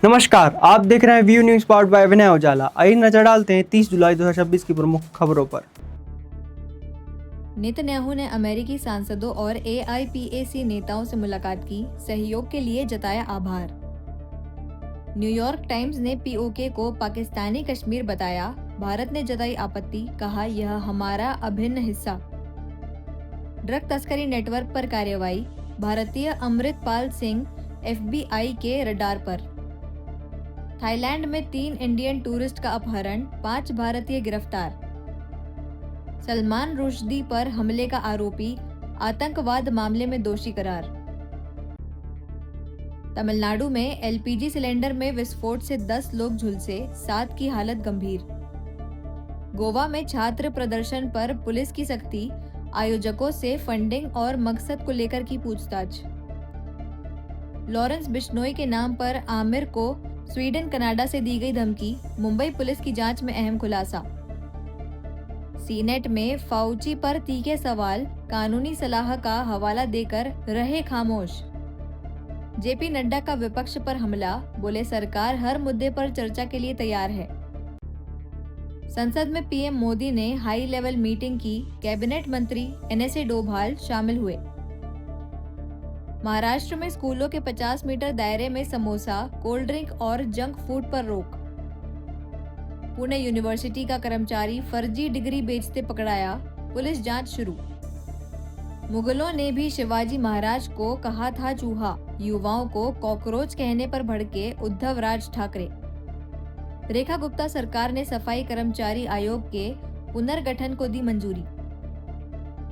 नमस्कार, आप देख रहे हैं व्यू न्यूज पावर्ड बाय विनय उजाला। आइए नजर डालते हैं 30 जुलाई 2026 की प्रमुख खबरों पर। नेतन्याहू ने अमेरिकी सांसदों और AIPAC नेताओं से मुलाकात की, सहयोग के लिए जताया आभार। न्यूयॉर्क टाइम्स ने POK को पाकिस्तानी कश्मीर बताया, भारत ने जताई आपत्ति, कहा यह हमारा अभिन्न हिस्सा। ड्रग तस्करी नेटवर्क पर कार्रवाई, भारतीय अमृतपाल सिंह FBI के रडार पर। थाईलैंड में 3 इंडियन टूरिस्ट का अपहरण, 5 भारतीय गिरफ्तार। सलमान रुश्दी पर हमले का आरोपी, आतंकवाद मामले में दोषी करार। तमिलनाडु में LPG सिलेंडर में विस्फोट से 10 लोग झुलसे, 7 की हालत गंभीर। गोवा में छात्र प्रदर्शन पर पुलिस की सख्ती, आयोजकों से फंडिंग और मकसद को लेकर की पूछताछ। लॉरेंस बिश्नोई के नाम पर आमिर को स्वीडन कनाडा से दी गई धमकी, मुंबई पुलिस की जांच में अहम खुलासा। सीनेट में फाउची पर तीखे सवाल, कानूनी सलाह का हवाला देकर रहे खामोश। JP नड्डा का विपक्ष पर हमला, बोले सरकार हर मुद्दे पर चर्चा के लिए तैयार है। संसद में PM मोदी ने हाई लेवल मीटिंग की, कैबिनेट मंत्री NSA डोभाल शामिल हुए। महाराष्ट्र में स्कूलों के 50 मीटर दायरे में समोसा, कोल्ड ड्रिंक और जंक फूड पर रोक। पुणे यूनिवर्सिटी का कर्मचारी फर्जी डिग्री बेचते पकड़ाया, पुलिस जांच शुरू। मुगलों ने भी शिवाजी महाराज को कहा था चूहा, युवाओं को कॉकरोच कहने पर भड़के उद्धव राज ठाकरे। रेखा गुप्ता सरकार ने सफाई कर्मचारी आयोग के पुनर्गठन को दी मंजूरी।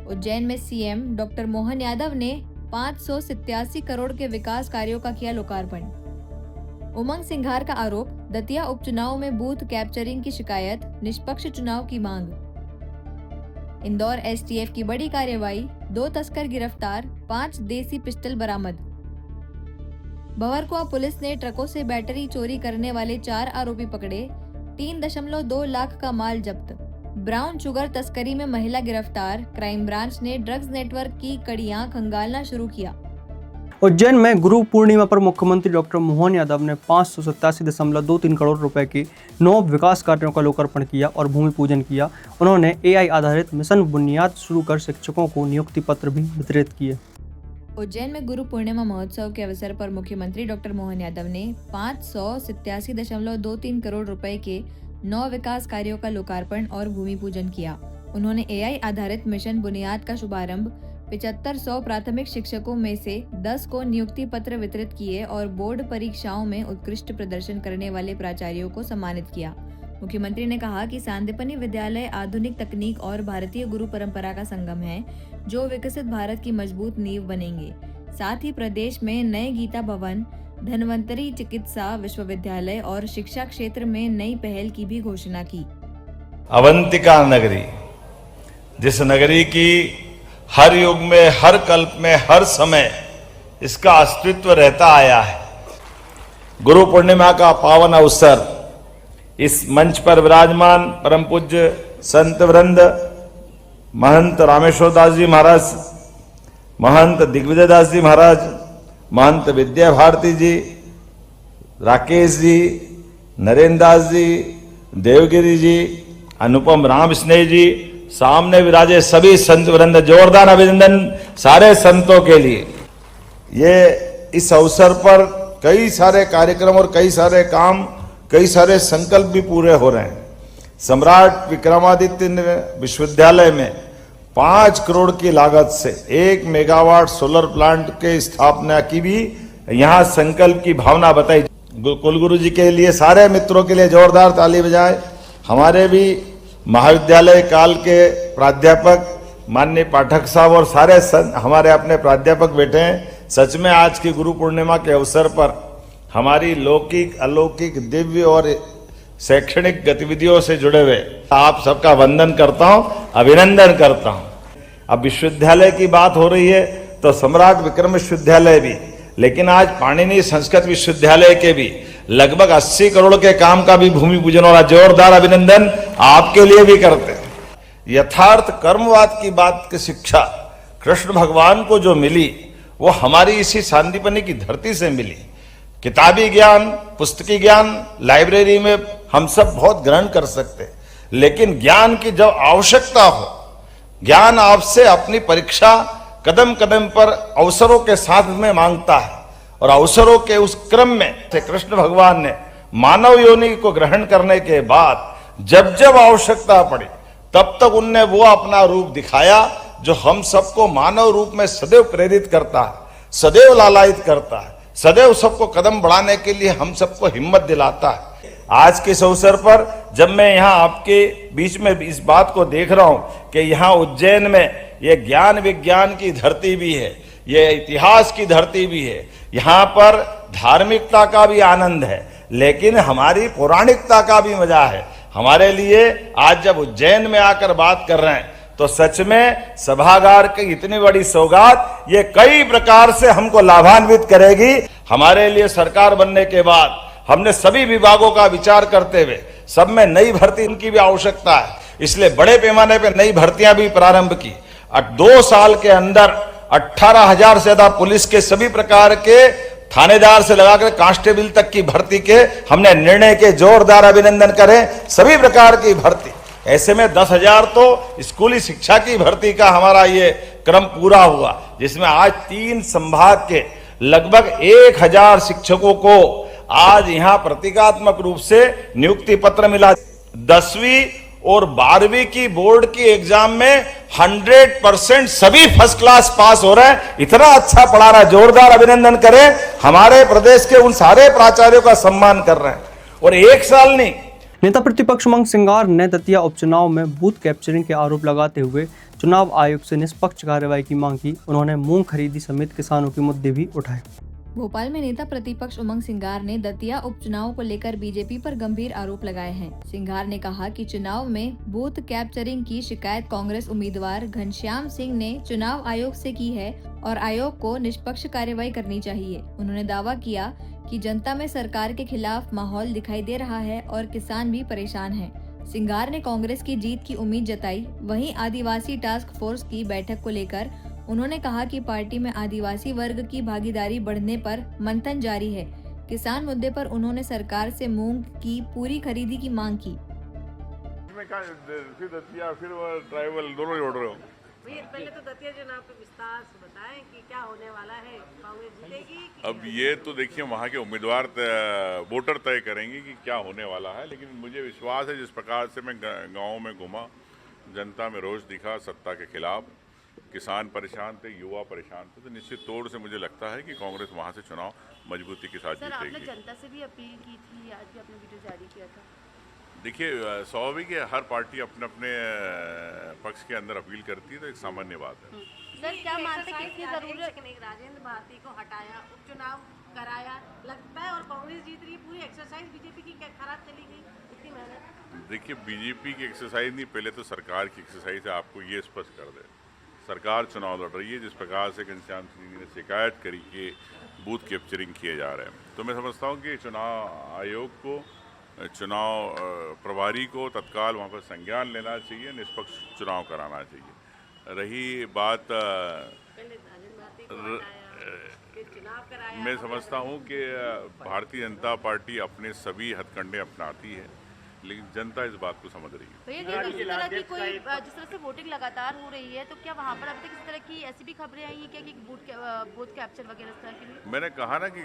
उज्जैन में CM डॉक्टर मोहन यादव ने 587 करोड़ के विकास कार्यों का किया लोकार्पण। उमंग सिंघार का आरोप, दतिया उपचुनाव में बूथ कैप्चरिंग की शिकायत, निष्पक्ष चुनाव की मांग। इंदौर STF की बड़ी कार्रवाई, 2 तस्कर गिरफ्तार, 5 देसी पिस्टल बरामद। भंवरकुआं पुलिस ने ट्रकों से बैटरी चोरी करने वाले 4 आरोपी पकड़े, 3.2 लाख का माल जब्त। ब्राउन शुगर तस्करी में महिला गिरफ्तार, क्राइम ब्रांच ने ड्रग्स नेटवर्क की कड़ियां खंगालना शुरू किया। उज्जैन में गुरु पूर्णिमा पर मुख्यमंत्री डॉक्टर मोहन यादव ने 587.23 करोड़ रुपए की 9 विकास कार्यों का लोकार्पण किया और भूमि पूजन किया। उन्होंने AI आधारित मिशन बुनियाद शुरू कर शिक्षकों को नियुक्ति पत्र भी वितरित किए। उज्जैन में गुरु पूर्णिमा महोत्सव के अवसर पर मुख्यमंत्री डॉक्टर मोहन यादव ने 587.23 करोड़ रुपए के 9 विकास कार्यों का लोकार्पण और भूमि पूजन किया। उन्होंने AI आधारित मिशन बुनियाद का शुभारंभ, 7500 प्राथमिक शिक्षकों में से 10 को नियुक्ति पत्र वितरित किए और बोर्ड परीक्षाओं में उत्कृष्ट प्रदर्शन करने वाले प्राचार्यों को सम्मानित किया। मुख्यमंत्री ने कहा कि सांदीपनि विद्यालय आधुनिक तकनीक और भारतीय गुरु परंपरा का संगम है, जो विकसित भारत की मजबूत नींव बनेंगे। साथ ही प्रदेश में नए गीता भवन, धन्वंतरी चिकित्सा विश्वविद्यालय और शिक्षा क्षेत्र में नई पहल की भी घोषणा की। अवंतिका नगरी, जिस नगरी की हर युग में, हर कल्प में, हर समय इसका अस्तित्व रहता आया है। गुरु पूर्णिमा का पावन अवसर, इस मंच पर विराजमान परम पूज्य संत वृंद महंत रामेश्वर दास जी महाराज, महंत दिग्विजय दास जी महाराज, महंत विद्या भारती जी, राकेश जी, नरेंद्र दास जी, देवगिरी जी, अनुपम राम स्नेह जी, सामने विराजे सभी संत वृंद, जोरदार अभिनंदन सारे संतों के लिए। ये इस अवसर पर कई सारे कार्यक्रम और कई सारे काम, कई सारे संकल्प भी पूरे हो रहे हैं। सम्राट विक्रमादित्य विश्वविद्यालय में 5 करोड़ की लागत से 1 मेगावाट सोलर प्लांट के स्थापना की भी यहाँ संकल्प की भावना बताई। कुलगुरु जी के लिए, सारे मित्रों के लिए जोरदार ताली बजाएं। हमारे भी महाविद्यालय काल के प्राध्यापक माननीय पाठक साहब और सारे हमारे अपने प्राध्यापक बैठे हैं। सच में आज की गुरु पूर्णिमा के अवसर पर हमारी लौकिक, अलौकिक, दिव्य और शैक्षणिक गतिविधियों से जुड़े हुए आप सबका वंदन करता हूं, अभिनंदन करता हूं। अब विश्वविद्यालय की बात हो रही है तो सम्राट विक्रम विश्वविद्यालय भी, लेकिन आज पाणिनि संस्कृत विश्वविद्यालय के भी लगभग 80 करोड़ के काम का भी भूमि पूजन हो रहा। जोरदार अभिनंदन आपके लिए भी करते हैं। यथार्थ कर्मवाद की बात की शिक्षा कृष्ण भगवान को जो मिली वो हमारी इसी सांदीपनि की धरती से मिली। किताबी ज्ञान, पुस्तकी ज्ञान लाइब्रेरी में हम सब बहुत ग्रहण कर सकते हैं, लेकिन ज्ञान की जब आवश्यकता हो, ज्ञान आपसे अपनी परीक्षा कदम कदम पर अवसरों के साथ में मांगता है, और अवसरों के उस क्रम में से कृष्ण भगवान ने मानव योनि को ग्रहण करने के बाद जब जब आवश्यकता पड़ी तब तक उनने वो अपना रूप दिखाया जो हम सबको मानव रूप में सदैव प्रेरित करता है, सदैव लालायित करता है, सदैव सबको कदम बढ़ाने के लिए हम सबको हिम्मत दिलाता है। आज के इस अवसर पर जब मैं यहाँ आपके बीच में इस बात को देख रहा हूं कि यहाँ उज्जैन में ये ज्ञान विज्ञान की धरती भी है, ये इतिहास की धरती भी है, यहाँ पर धार्मिकता का भी आनंद है, लेकिन हमारी पौराणिकता का भी मजा है। हमारे लिए आज जब उज्जैन में आकर बात कर रहे हैं तो सच में सभागार की इतनी बड़ी सौगात ये कई प्रकार से हमको लाभान्वित करेगी। हमारे लिए सरकार बनने के बाद हमने सभी विभागों का विचार करते हुए सब में नई भर्ती की भी आवश्यकता है, इसलिए बड़े पैमाने पर नई भर्तियां भी प्रारंभ की। 2 साल के अंदर 18,000 से ज्यादा पुलिस के सभी प्रकार के थानेदार से लगाकर कांस्टेबल तक की भर्ती के हमने निर्णय के जोरदार अभिनंदन करें। सभी प्रकार की भर्ती, ऐसे में 10,000 तो स्कूली शिक्षा की भर्ती का हमारा ये क्रम पूरा हुआ, जिसमें आज 3 संभाग के लगभग 1,000 शिक्षकों को आज यहां प्रतीकात्मक रूप से नियुक्ति पत्र मिला। 10वीं और 12वीं की बोर्ड की एग्जाम में 100% सभी फर्स्ट क्लास पास हो रहे हैं। इतना अच्छा पढ़ा रहा है, जोरदार अभिनंदन करें। हमारे प्रदेश के उन सारे प्राचार्यों का सम्मान कर रहे हैं, और 1 साल नहीं। नेता प्रतिपक्ष उमंग सिंगार ने दतिया उपचुनाव में बूथ कैप्चरिंग के आरोप लगाते हुए चुनाव आयोग से निष्पक्ष कार्रवाई की मांग की। उन्होंने मूंग खरीदी समेत किसानों के मुद्दे भी उठाए। भोपाल में नेता प्रतिपक्ष उमंग सिंगार ने दतिया उपचुनाव को लेकर बीजेपी पर गंभीर आरोप लगाए हैं। सिंगार ने कहा कि चुनाव में बूथ कैप्चरिंग की शिकायत कांग्रेस उम्मीदवार घनश्याम सिंह ने चुनाव आयोग से की है और आयोग को निष्पक्ष कार्रवाई करनी चाहिए। उन्होंने दावा किया कि जनता में सरकार के खिलाफ माहौल दिखाई दे रहा है और किसान भी परेशान हैं। सिंगार ने कांग्रेस की जीत की उम्मीद जताई। वहीं आदिवासी टास्क फोर्स की बैठक को लेकर उन्होंने कहा कि पार्टी में आदिवासी वर्ग की भागीदारी बढ़ने पर मंथन जारी है। किसान मुद्दे पर उन्होंने सरकार से मूंग की पूरी खरीदी की मांग की। फिर दतिया फिर वो ट्राइबल दोनों जोड़ रहे हो। पहले तो दतिया चुनाव पे विस्तार से बताएं कि क्या होने वाला है, कांग्रेस जीतेगी कि अब ये तो देखिए वहाँ के उम्मीदवार वोटर तय करेंगे कि क्या होने वाला है, लेकिन मुझे विश्वास है जिस प्रकार से मैं गाँव में घूमा, जनता में रोष दिखा सत्ता के खिलाफ, किसान परेशान थे, युवा परेशान थे, तो निश्चित तौर से मुझे लगता है कि कांग्रेस वहाँ से चुनाव मजबूती के साथ सर आपने जीतेगी। जनता से भी अपील की थी, आज भी आपने वीडियो जारी किया था। देखिए स्वाभाविक है, हर पार्टी अपने अपने पक्ष के अंदर अपील करती है, तो एक सामान्य बात है। सर क्या मानते हैं किसकी जरूरत है? राजेंद्र भारती को हटाया, उपचुनाव कराया, लगता है और कांग्रेस जीत रही है। पूरी एक्सरसाइज बीजेपी की क्या खराब चली गई, इतनी मेहनत? देखिए बीजेपी की एक्सरसाइज नहीं, पहले तो सरकार की एक्सरसाइज है। आपको ये स्पष्ट कर दे, सरकार चुनाव लड़ रही है। जिस प्रकार से घनश्याम सिंह ने शिकायत करी कि बूथ कैप्चरिंग किए जा रहे हैं, तो मैं समझता हूँ कि चुनाव आयोग को, चुनाव प्रभारी को तत्काल वहाँ पर संज्ञान लेना चाहिए, निष्पक्ष चुनाव कराना चाहिए। रही बात मैं समझता हूँ कि भारतीय जनता पार्टी अपने सभी हथकंडे अपनाती है, लेकिन जनता इस बात को समझ रही है। भैया किसी तरह की कोई जिस तरह से वोटिंग लगातार हो रही है, तो क्या वहाँ पर अभी तक किसी तरह की ऐसी भी खबरें आई हैं क्या कि बूथ कैप्चर वगैरह इस तरह के लिए? मैंने कहा ना कि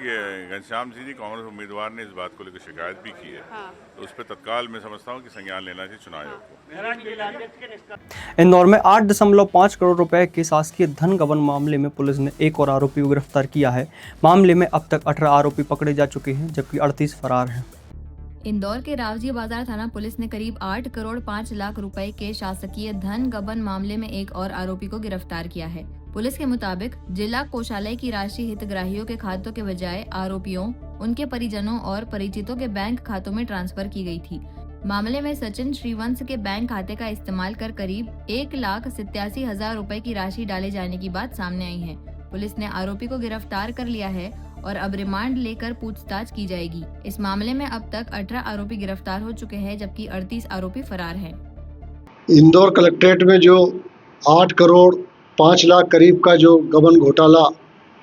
घनश्याम सिंह जी कांग्रेस उम्मीदवार ने इस बात को लेकर शिकायत भी की है। हाँ। तो उस पर तत्काल मैं समझता हूँ कि संज्ञान लेना चाहिए चुनाव आयोग को। इंदौर में 8.5 करोड़ रुपए के शासकीय धन गबन मामले में पुलिस ने एक और आरोपी को गिरफ्तार किया है। मामले में अब तक 18 आरोपी पकड़े जा चुके हैं, जबकि 38 फरार हैं। इंदौर के रावजी बाजार थाना पुलिस ने करीब 8 करोड़ 5 लाख रुपए के शासकीय धन गबन मामले में एक और आरोपी को गिरफ्तार किया है। पुलिस के मुताबिक जिला कोषालय की राशि हितग्राहियों के खातों के बजाय आरोपियों, उनके परिजनों और परिचितों के बैंक खातों में ट्रांसफर की गई थी। मामले में सचिन श्रीवंश के बैंक खाते का इस्तेमाल कर करीब 1,87,000 रुपए की राशि डाले जाने की बात सामने आई है। पुलिस ने आरोपी को गिरफ्तार कर लिया है और अब रिमांड लेकर पूछताछ की जाएगी। इस मामले में अब तक 18 आरोपी गिरफ्तार हो चुके हैं, जबकि 38 आरोपी फरार हैं। इंदौर कलेक्ट्रेट में जो 8 करोड़ 5 लाख करीब का जो गबन घोटाला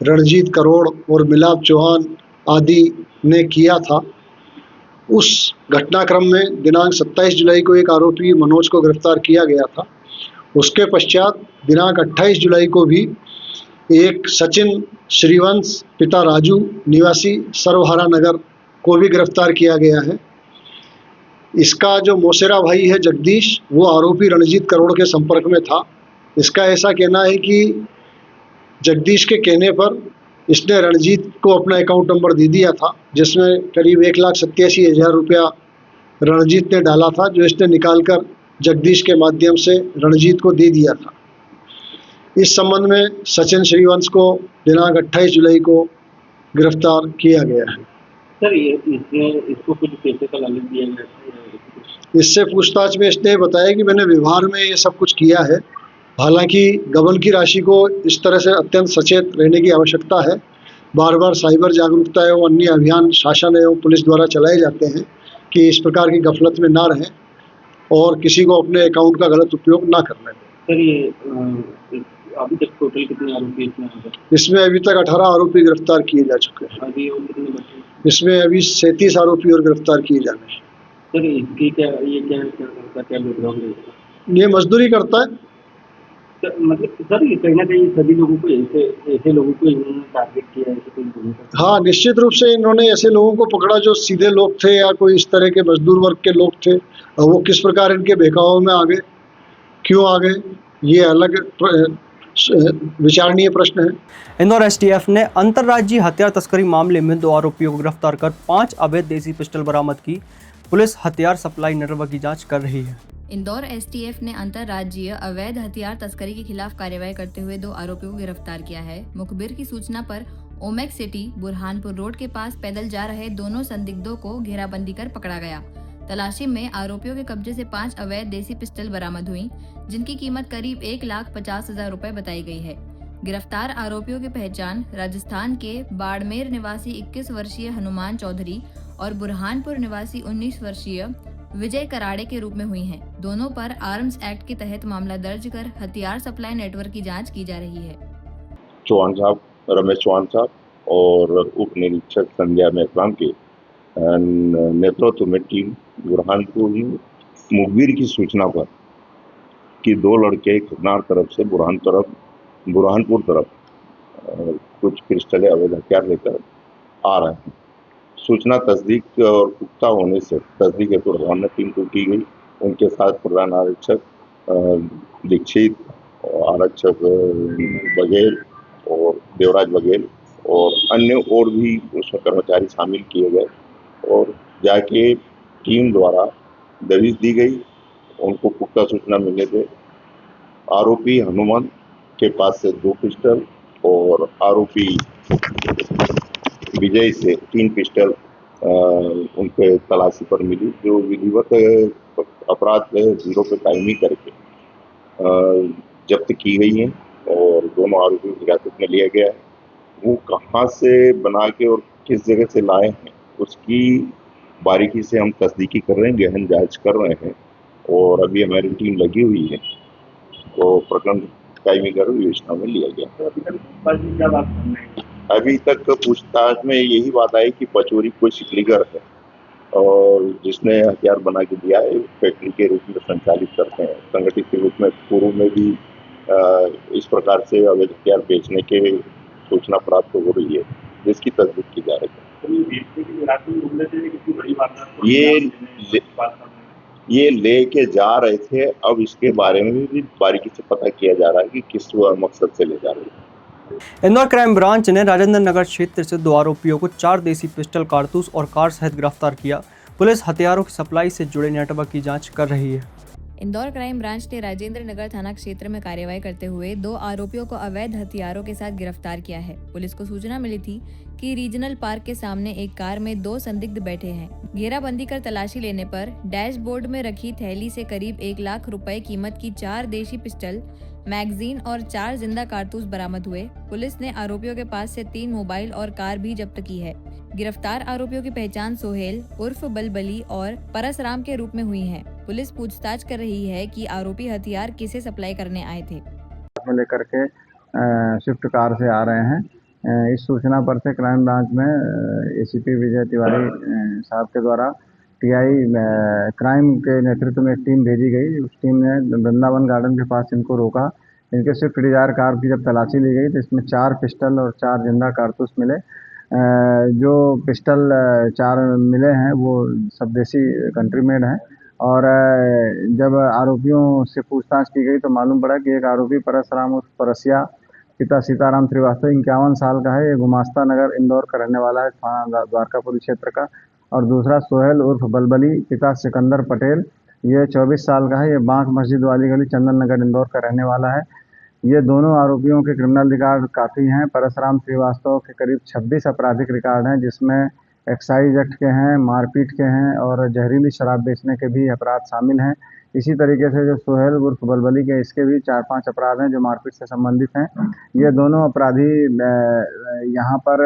रणजीत करोड़ और मिलाप चौहान आदि ने किया था। उस घटनाक्रम में दिनांक 27 जुलाई को एक आरोपी मनोज को गिरफ्तार किया गया था। उसके पश्चात दिनांक 28 जुलाई को भी एक सचिन श्रीवंश पिता राजू निवासी सर्वहारा नगर को भी गिरफ्तार किया गया है। इसका जो मौसेरा भाई है जगदीश, वो आरोपी रणजीत करोड़ के संपर्क में था। इसका ऐसा कहना है कि जगदीश के कहने पर इसने रणजीत को अपना अकाउंट नंबर दे दिया था, जिसमें करीब 1,87,000 रुपया रणजीत ने डाला था, जो इसने निकालकर जगदीश के माध्यम से रणजीत को दे दिया था। इस संबंध में सचिन श्रीवंश को दिनांक 28 जुलाई को गिरफ्तार किया गया है। सर इसको कुछ पैसे का लालच दिया गया था? इससे पूछताछ में इसने बताया कि मैंने व्यवहार में ये सब कुछ किया है। हालांकि गबन की राशि को इस तरह से अत्यंत सचेत रहने की आवश्यकता है। बार बार साइबर जागरूकता एवं अन्य अभियान शासन एवं पुलिस द्वारा चलाए जाते हैं कि इस प्रकार की गफलत में ना रहें और किसी को अपने अकाउंट का गलत उपयोग ना करने दें। सर ये अभी तक टोटल कितने आरोपी इसमें अभी तक 18 आरोपी गिरफ्तार किए जा चुके हैं। अभी और कितने बचे? इसमें अभी 37 आरोपी और गिरफ्तार किए जाने हैं। सर इसकी क्या करता, क्या बैकग्राउंड है? ये मजदूरी करता है। मतलब सर ये कहीं ना कहीं सभी लोगों को ऐसे लोगों को इन्होंने टारगेट किया है, कोई भूमिका? हाँ, निश्चित रूप से इन्होंने ऐसे लोगों को पकड़ा जो सीधे लोग थे या कोई इस तरह के मजदूर वर्ग के लोग थे, और वो किस प्रकार इनके बहकावों में आ गए, क्यों आ गए, ये अलग विचारणीय प्रश्न है। इंदौर एसटीएफ ने अंतर्राज्यीय हथियार तस्करी मामले में 2 आरोपियों को गिरफ्तार कर 5 अवैध देसी पिस्टल बरामद की। पुलिस हथियार सप्लाई नेटवर्क की जांच कर रही है। इंदौर एसटीएफ ने अंतर्राज्यीय अवैध हथियार तस्करी के खिलाफ कार्रवाई करते हुए 2 आरोपियों को गिरफ्तार किया है। मुखबिर की सूचना पर ओमेक्स सिटी बुरहानपुर रोड के पास पैदल जा रहे दोनों संदिग्धों को घेराबंदी कर पकड़ा गया। तलाशी में आरोपियों के कब्जे से 5 अवैध देसी पिस्टल बरामद हुई, जिनकी कीमत करीब 1,50,000 रुपए बताई गई है। गिरफ्तार आरोपियों की पहचान राजस्थान के बाड़मेर निवासी 21 वर्षीय हनुमान चौधरी और बुरहानपुर निवासी 19 वर्षीय विजय कराड़े के रूप में हुई है। दोनों पर आर्म्स एक्ट के तहत मामला दर्ज कर हथियार सप्लाई नेटवर्क की जांच की जा रही है। चौहान साहब, रमेश चौहान साहब और उप निरीक्षक संध्या मेहताम के नेतृत्व में टीम बुरहानपुर मुखबिर की सूचना पर कि 2 लड़के खरनार तरफ से बुरहानपुर तरफ कुछ पिस्टलें अवैध हथियार लेकर आ रहे हैं। सूचना तस्दीक और पुख्ता होने से तस्दीक हेतु रवाना टीम को की गई। उनके साथ प्रधान आरक्षक दीक्षित, आरक्षक बघेल और देवराज बघेल और अन्य और भी उसमें कर्मचारी शामिल किए गए और जाके टीम द्वारा दबिश दी गई। उनको पुख्ता सूचना मिलने से आरोपी हनुमान के पास से 2 पिस्टल और आरोपी विजय से 3 पिस्टल उनके तलाशी पर मिली, जो विधिवत अपराध जीरो पे कायमी करके जब्त की गई है और दोनों आरोपी हिरासत में लिया गया है। वो कहाँ से बना के और किस जगह से लाए हैं उसकी बारीकी से हम तस्दीकी कर रहे हैं, गहन जांच कर रहे हैं और अभी हमारी टीम लगी हुई है तो प्रकरण कायमी कर योजना में लिया गया। अभी तक पूछताछ में यही बात आई कि पचोरी कोई सिकलीगर है और जिसने हथियार बना के दिया है फैक्ट्री के रूप में संचालित करते हैं। संगठित के रूप में पूर्व में भी इस प्रकार से अवैध हथियार बेचने के सूचना प्राप्त हो रही है, जिसकी तस्दीक की जा रही है। ये लेके जा रहे थे, अब इसके बारे में भी बारीकी से पता किया जा रहा है कि किस मकसद से ले जा रहे हैं। इंदौर क्राइम ब्रांच ने राजेंद्र नगर क्षेत्र से 2 आरोपियों को 4 देसी पिस्टल, कारतूस और कार सहित गिरफ्तार किया। पुलिस हथियारों की सप्लाई से जुड़े नेटवर्क की जांच कर रही है। इंदौर क्राइम ब्रांच ने राजेंद्र नगर थाना क्षेत्र में कार्रवाई करते हुए 2 आरोपियों को अवैध हथियारों के साथ गिरफ्तार किया है। पुलिस को सूचना मिली थी कि रीजनल पार्क के सामने एक कार में 2 संदिग्ध बैठे हैं। घेराबंदी कर तलाशी लेने पर डैशबोर्ड में रखी थैली से करीब 1 लाख रुपए कीमत की 4 देशी पिस्टल, मैगजीन और 4 जिंदा कारतूस बरामद हुए। पुलिस ने आरोपियों के पास से 3 मोबाइल और कार भी जब्त की है। गिरफ्तार आरोपियों की पहचान सोहेल उर्फ बलबली और परसराम के रूप में हुई है। पुलिस पूछताछ कर रही है कि आरोपी हथियार किसे सप्लाई करने आए थे। लेकर के स्विफ्ट कार से आ रहे हैं इस सूचना पर से क्राइम ब्रांच में एसीपी विजय तिवारी साहब के द्वारा टीआई क्राइम के नेतृत्व में एक टीम भेजी गई। उस टीम ने वृंदावन गार्डन के पास इनको रोका। इनके स्विफ्ट डिजायर कार की जब तलाशी ली गई तो इसमें 4 पिस्टल और 4 जिंदा कारतूस मिले। जो पिस्टल 4 मिले हैं वो सब देसी कंट्री मेड हैं। और जब आरोपियों से पूछताछ की गई तो मालूम पड़ा कि एक आरोपी परसराम उर्फ परसिया पिता सीताराम श्रीवास्तव 51 साल का है। ये गुमास्ता नगर इंदौर का रहने वाला है, थाना द्वारकापुरी क्षेत्र का। और दूसरा सोहेल उर्फ बलबली पिता सिकंदर पटेल, ये 24 साल का है। ये बांक मस्जिद वाली गली चंदन नगर इंदौर का रहने वाला है। ये दोनों आरोपियों के क्रिमिनल रिकॉर्ड काफ़ी हैं। परसराम श्रीवास्तव के करीब 26 आपराधिक रिकॉर्ड हैं, जिसमें एक्साइज एक्ट के हैं, मारपीट के हैं और जहरीली शराब बेचने के भी अपराध शामिल हैं। इसी तरीके से जो सोहेल उर्फ बलबली के, इसके भी 4-5 अपराध हैं जो मारपीट से संबंधित हैं। ये दोनों अपराधी यहाँ पर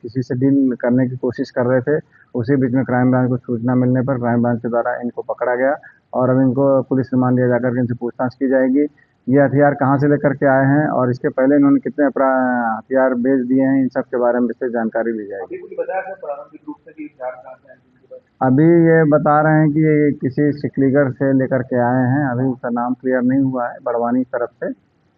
किसी से डील करने की कोशिश कर रहे थे। उसी बीच में क्राइम ब्रांच को सूचना मिलने पर क्राइम ब्रांच के द्वारा इनको पकड़ा गया और अब इनको पुलिस रिमांड लिया जाकर इनसे पूछताछ की जाएगी। ये हथियार कहाँ से लेकर के आए हैं और इसके पहले इन्होंने कितने हथियार बेच दिए हैं, इन सब के बारे में विस्तृत जानकारी ली जाएगी। अभी ये बता रहे हैं कि ये किसी सिकलीगढ़ से लेकर के आए हैं। अभी उसका नाम क्लियर नहीं हुआ है, बड़वानी तरफ से।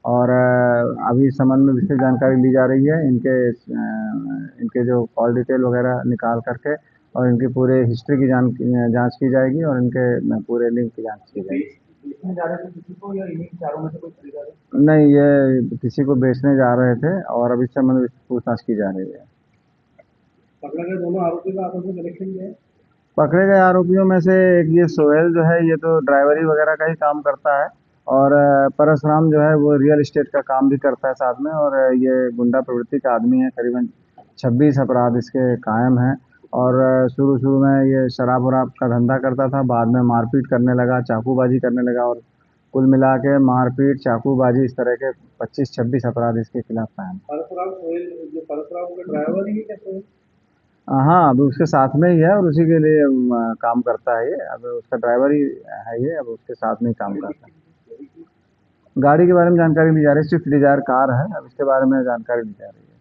और अभी इस संबंध में विस्तृत जानकारी ली जा रही है। इनके जो कॉल डिटेल वगैरह निकाल करके और इनकी पूरे हिस्ट्री की जांच की जाएगी और इनके पूरे लिंक की जांच की जाएगी। नहीं, ये किसी को बेचने जा रहे थे और अभी इस संबंध में पूछताछ की जा रही है। पकड़े गए दोनों आरोपी का आपस में कनेक्शन है? पकड़े गए आरोपियों में से एक ये सोहेल जो है, ये तो ड्राइवरी वगैरह का ही काम करता है। और परसराम जो है वो रियल एस्टेट का काम भी करता है साथ में। और ये गुंडा प्रवृत्ति का आदमी है। करीबन 26 अपराध इसके कायम हैं। और शुरू में ये शराब वराब का धंधा करता था, बाद में मारपीट करने लगा, चाकूबाजी करने लगा। और कुल मिला के मारपीट, चाकूबाजी, इस तरह के 25-26 अपराध इसके खिलाफ कायम। परसराम का ड्राइवर ही है क्या? हाँ, अभी उसके साथ में ही है और उसी के लिए काम करता है ये। अब उसका ड्राइवर ही है ये, अब उसके साथ में ही काम करता है। गाड़ी के बारे में जानकारी ली जा रही है। स्विफ्ट डिजायर कार है, अब इसके बारे में जानकारी ली जा रही है।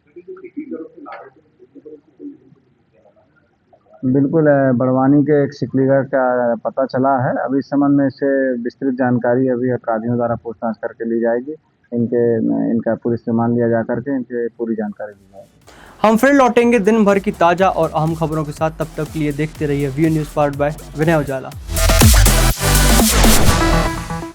बिल्कुल, बड़वानी के एक सिकलीगढ़ का पता चला है। अभी इस संबंध में इससे विस्तृत जानकारी अभी अपराधियों द्वारा पूछताछ करके ली जाएगी। इनका पुलिस रिमांड लिया जा करके इनसे पूरी जानकारी दी जाएगी। हम फिर लौटेंगे दिन भर की ताज़ा और अहम खबरों के साथ। तब तक के लिए देखते रहिए V news powered by Vinay Ujala.